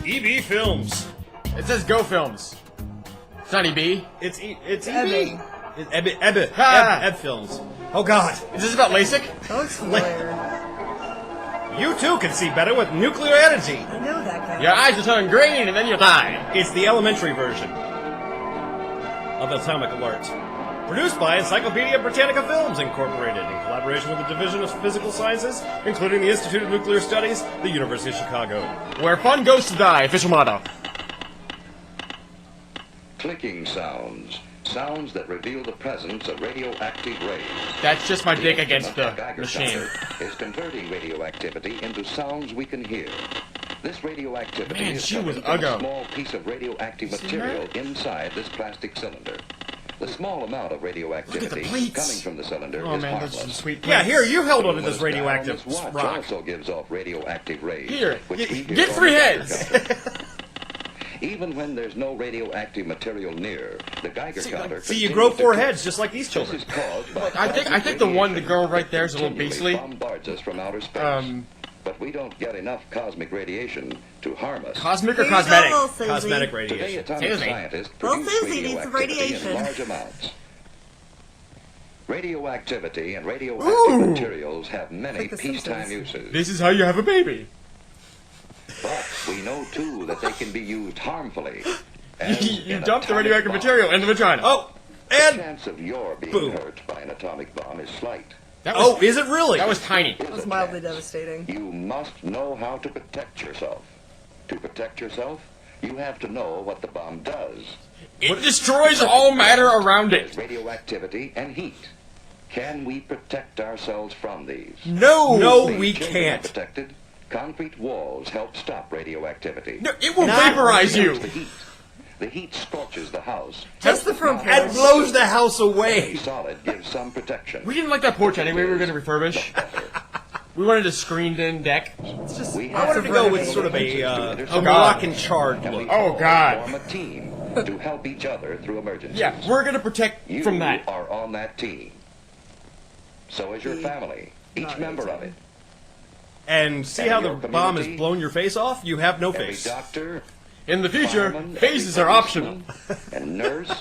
EB Films. It says Go Films. It's not EB. It's EB. Ebby. It's Eb Films. Oh God. Is this about LASIK? That looks familiar. You too can see better with nuclear energy. I know that guy. Your eyes will turn green and then you'll die. It's the elementary version of Atomic Alert. Produced by Encyclopedia Britannica Films, Incorporated, in collaboration with the Division of Physical Sciences, including the Institute of Nuclear Studies, the University of Chicago. Where fun goes to die, official motto. Clicking sounds. Sounds that reveal the presence of radioactive rays. That's just my dick against the machine. Is converting radioactivity into sounds we can hear. This radioactivity Man, is she was coming from a uggo. small piece of radioactive material inside this plastic cylinder. The small amount of radioactivity coming from the cylinder Oh is man, those are some harmless. sweet Yeah, plates. here, you held onto When this it's down, radioactive this watch rock. also gives off radioactive rays. Here, which we hear get on 3 the heads. Geiger counter. Even when there's no radioactive material near, the Geiger counter. See, you grow 4 continues to heads just like these This children. is caused by I think the one, the girl right there is a little continually beastly. bombards us from outer space. But we don't get enough cosmic radiation to harm us. Cosmic or Here you go, cosmetic? little Susie. Cosmetic Today, radiation. atomic Susie. scientists Little produce Susie needs some radioactivity in radiation. large amounts. Radioactivity and radioactive materials have many Like the peacetime Simpsons. uses. This is how you have a baby. But we know, too, that they can be used harmfully. And You in dumped the atomic radioactive bombs. material in the vagina. Oh, The and... chance of your being Boom. hurt by an atomic bomb is slight. That was, Oh, is it really? that was tiny. That was mildly devastating. You must know how to protect yourself. To protect yourself, you have to know what the bomb does. It destroys all matter around There's it. radioactivity and heat. Can we protect ourselves from these? No, Being we children can't. Protected, concrete walls help stop radioactivity. No, it will Not- vaporize There's you. The heat. The heat scorches the house. Just the front And porch. blows the house Any away. solid gives some protection. We didn't like that porch anyway. We were going to refurbish. We wanted a screened-in deck. It's just We I wanted to go with renovating. sort of a Oh, God. rock and charred And we look. Oh, all God. form a team to help each other through emergencies. Yeah, we're going to protect You from that. are on that team. So is your family, each Not member really. of it. And see And how the your bomb has community? blown your face off? You have no Every face. doctor, In the future, fireman, faces every are optional. policeman, and nurse,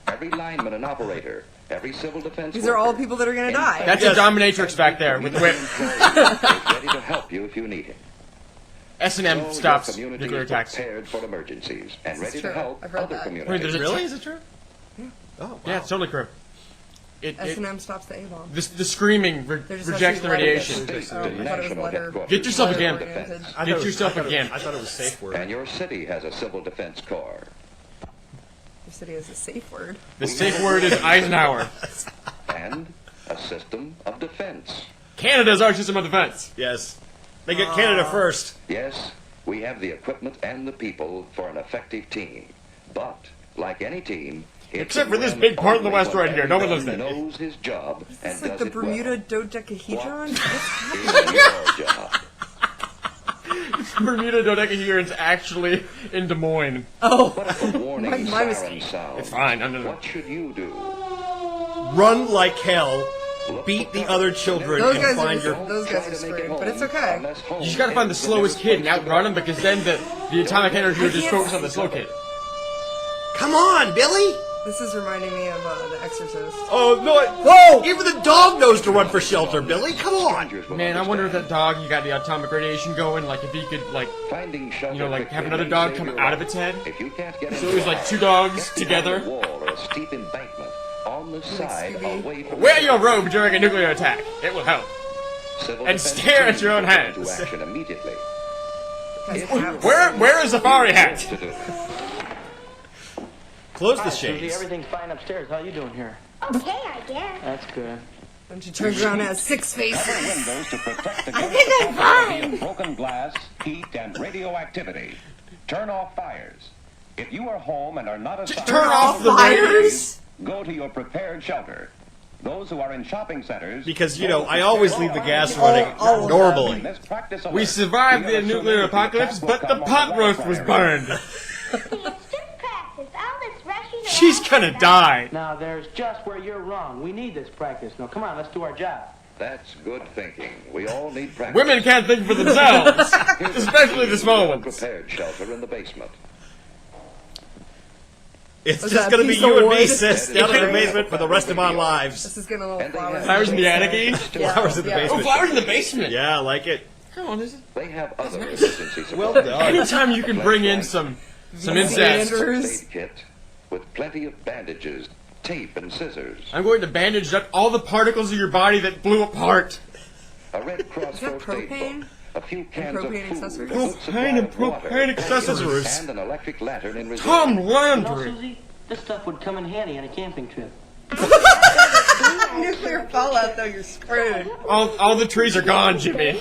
every lineman and operator, every civil defense These are all worker, people that are going to die. That's Yes. a dominatrix back there with the whip. is ready to help you if you need it. S&M So your stops community nuclear is attacks. prepared for emergencies and This is ready true. to help I've heard other that. communities. Wait, there's a Really? check? Is it true? Oh, wow. Yeah, it's totally true. S&M stops the A-bomb. The screaming They're just rejects the actually radiation. letting it- State I and thought it was national letter. headquarters. Get yourself a letter gun. oriented. I thought Get it was- yourself I thought it- again. I thought it was safe word. And your city has a civil defense corps. Your city has a safe word. The safe word is Eisenhower. And a system of defense. Canada's our system of defense. Yes. They get Canada first. Yes, we have the equipment and the people for an effective team. But, like any team, it Except can for this win big part in the only West when right here. No one lives everyone there. knows his job and It's like does the it Bermuda well. dodecahedron. Is your job. Bermuda dodecahedron's actually in Des Moines. Oh, What if a warning My siren mistake. sounds? It's fine. No. What should you do? Run like hell. Look Beat for the cover. other children Those and guys are find just- your... those guys are screwed, but it's okay. You just gotta find the slowest kid and outrun him because then the atomic energy will just focus on the slow kid. Come on, Billy! this is reminding me of The Exorcist. Oh, no, whoa! Even the dog knows to run for shelter, Billy. Come on! Man, I wonder if that dog, you got the atomic radiation going, like if he could, like, Finding shelter you know, like have quickly another may dog save come your out of life. its head. If you can't get So it was like 2 dogs get behind together. a wall or a steep embankment on the side Scooby. away from Wear your robe during a nuclear attack. It will help. Civil and defense stare at teams your own will go into hands. action immediately. Guys, If you Where is Safari hat? to do. Close the Hi, Susie. shades. Everything's fine upstairs. How you doing here? Okay, I guess. That's good. And she turns around and has 6 faces. Windows to protect against think the I'm possibility fine. of broken glass, heat, and radioactivity. Turn off fires. If you are home and are not assigned, Turn off the Fires? go to your prepared shelter. Those who are in shopping centers, Because, you know, I always leave the gas running Oh, normally. This practice We alert. survived We the are nuclear assuming that apocalypse, attack but will the come pot on roast was fire. burned. It's just practice. All this rushing She's around gonna and die. Now, there's just where you're wrong. We need this practice. Now, come on, let's do our job. That's good thinking. We all need practice. Women can't think for themselves, Here's especially the small ones. prepared shelter in the basement. It's Was just that going to a be piece you of and me, wood? sis, down in the basement for the rest of our lives. This is getting a little And they flowers. have- Flowers in the attic, eh? Flowers in the Yeah. Oh, basement. flowers in the basement. Yeah, I like it. Come on, is it? They have other emergency supplies. Well done. Anytime you can bring in some incest. Andrews. Aid kit with plenty of bandages, tape, and scissors. I'm going to bandage up all the particles of your body that blew apart. A Red Cross Is that first aid propane? book, a few cans of propane food, accessories? a good supply Propane and of water, propane accessories. and an electric lantern in reserve. Tom You know, Landry. Susie, this stuff would come in handy on a camping trip. Nuclear fallout, though, you're screwed. All the trees are gone, Jimmy.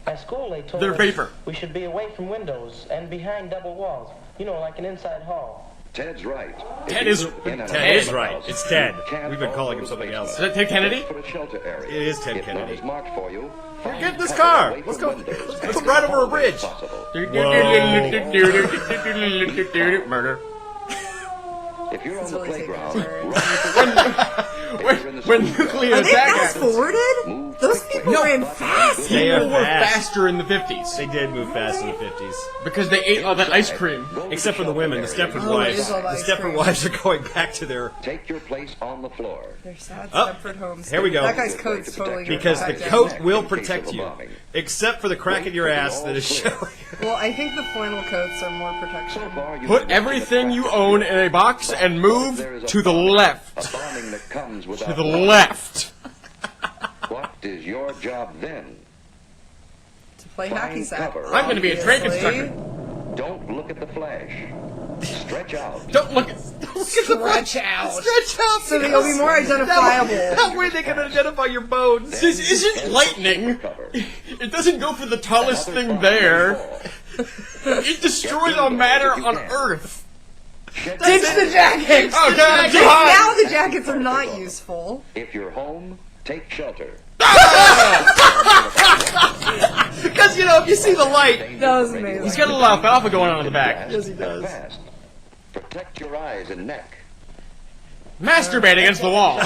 At school, they told They're us vapor. we should be away from windows and behind double walls. You know, like an inside hall. Ted's right. Ted is Ted is right. It's Ted. We've been calling him something else. Is that Ted Kennedy? For a shelter area. It is Ted If Kennedy. none is marked for you, find Get in this cover car. away Let's from go. windows Let's as ride over a far as bridge. Murder. If you're on It's the really taking a playground, turn. run for When nuclear Are they attack fast happens. forwarded? Move Those quickly. people ran fast. They People are were fast. faster in the 50s They did move fast in the 50s. because they ate all that ice cream. Go to Except for the women, the Stepford Oh, it wives. is all The ice Stepford cream. wives are going back to their... Take your place on the floor. They're sad Oh, Stepford homes. here we go. That guy's coat's totally gonna Because the protect him. coat will protect you. Except for the crack in your ass that is showing. Well, I think the flannel coats are more protection. So far, you've Put been everything you own in a box and move There is a to the bombing- left. A bombing that comes To without the warning. left. What is your job then? To play hacky sack. cover. I'm going to be a train obviously. constructor. Don't look at the flash. Stretch out. Don't look at Stretch out. Stretch out. So that you'll be more identifiable. That way they can identify your bones. This isn't lightning. Cover. It doesn't go for the tallest thing there. It destroys all matter on Earth. Ditch the jackets. Oh god, I'm too Now hot! the jackets are not useful. If you're home, take shelter. Because, you know, if you see the light... That was amazing. He's got a little alfalfa going on in the back. Yes, he does. Fast. Protect your eyes and neck. Masturbate against the wall.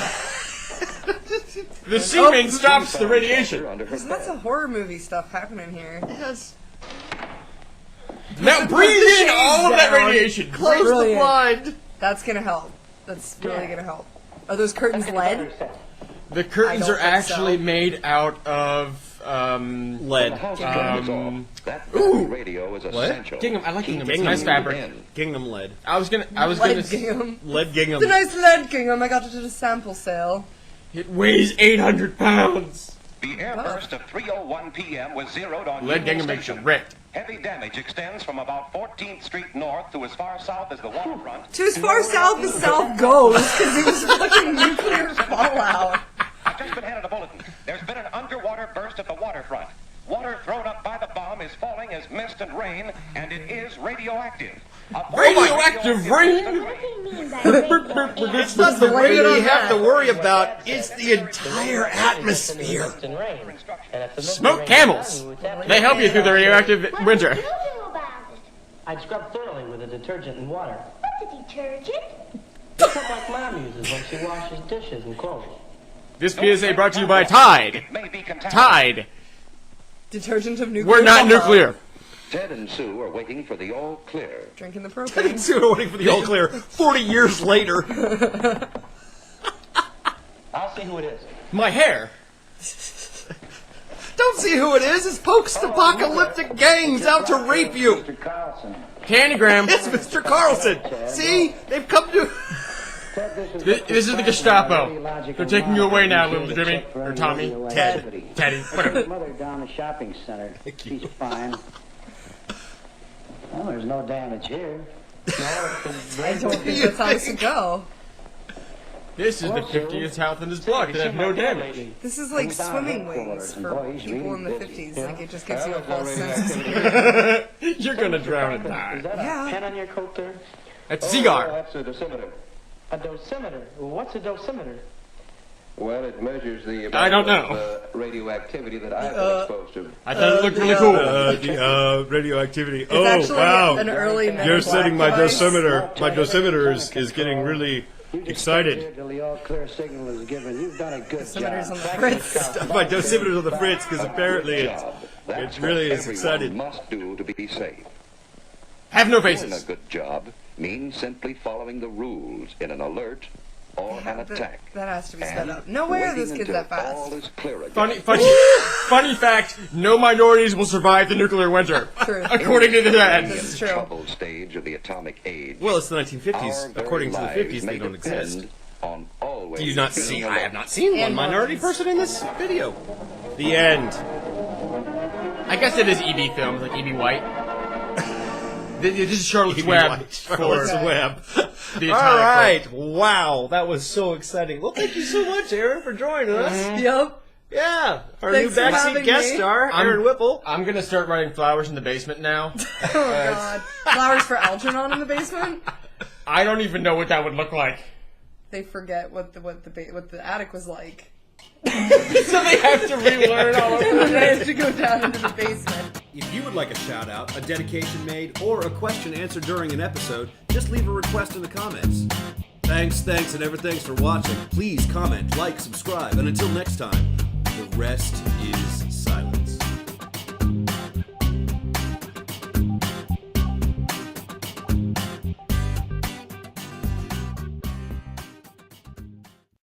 The semen stops the radiation. Under her Lots bed. of horror movie stuff happening here. Yes. Now breathe in all of that down. radiation. Close the Brilliant. blind. That's gonna help. That's really gonna help. Are those curtains lead? The curtains I don't are think actually so. made out of The Lead. house curtain is Um, off. That radio is essential. gingham. I like gingham. It's Gingham. nice fabric. In. Gingham lead. I was gonna. Lead gingham. Lead gingham. The nice lead gingham. I got it at a sample sale. It weighs 800 pounds. The airburst of 3:01 p.m. was zeroed on Lead Union gingham makes you Station. wrecked. Heavy damage extends from about 14th Street north to as far south as the waterfront. To as far south as south goes, because it was fucking nuclear fallout. I've just been handed a bulletin. There's been an underwater burst at the waterfront. Water thrown up by the bomb is falling as mist and rain, and it is radioactive. Radioactive rain? What do you mean by radioactive? It's not the Blame rain it on you have that. to worry about. It's the entire atmosphere. Smoke camels. They help you through the radioactive What winter. did you do about it? I'd scrub thoroughly with a detergent and water. What's a detergent? Something like Mom uses when she washes dishes and clothes. This PSA brought to you by Tide. It may be contaminated. Tide. Detergent of nuclear. We're not fallout. nuclear. Ted and Sue are waiting for the all clear. Drinking the propane. We're waiting for the all clear 40 years later. I'll see who it is. My hair. Don't see who it is. It's post-apocalyptic gangs out to rape you. Candygram. It's Mr. Carlson. See? They've come to... This is the Gestapo. They're taking you away now, little Jimmy. Or Tommy. Ted. Teddy. Whatever. Mother down the shopping center. She's fine. Well, there's no damage here. I don't think that's how it should go. This is the 50th house in this block that have no damage. This is like swimming wings for people in the 50s. Like, it just gives you a false sense of security. You're gonna drown and Is die. that Yeah. a pen on your coat there? That's a cigar. That's a dosimeter. A dosimeter. What's a dosimeter? Well, it measures the I don't know. of radioactivity that I've been exposed to. I thought it looked really cool. The radioactivity. It's actually an early medical You're setting my device. dosimeter. My dosimeter is getting really You just Excited. stay here till the all-clear signal is given. You've done a good Dosimeter's job. on the fritz. My dosimeter's on the fritz because apparently Job. That's it really what is everyone excited. must do to be safe. Have no Doing a faces. good job means simply following the rules in an alert or an attack. That has to be sped And up. No way are waiting those kids until that fast. all is clear again. Funny fact, no minorities will survive the nuclear winter. True. According to the This end. is true. Troubled stage of the atomic age. Well, it's the Our 1950s. very According to the lives 50s, may they don't depend exist. On always Do you not being see? alert. I have not seen one And minority Mormons. person in this video. The end. I guess it is EB films, like EB White. This is Charlotte's EB Web White, for Charlotte's Web. the All atomic right. Wow, that was so exciting. Well, thank you so much, Erin, for joining us. Yep. Yeah, our Thanks new for backseat having guest me. star, Erin Whipple. I'm gonna start running flowers in the basement now. Oh god. Flowers for Algernon in the basement? I don't even know what that would look like. They forget what the attic was like. So they have to relearn all over They have to go down into the basement. If you would like a shout out, a dedication made, or a question answered during an episode, just leave a request in the comments. Thanks, and ever thanks for watching. Please comment, like, subscribe, and until next time, the rest is silence.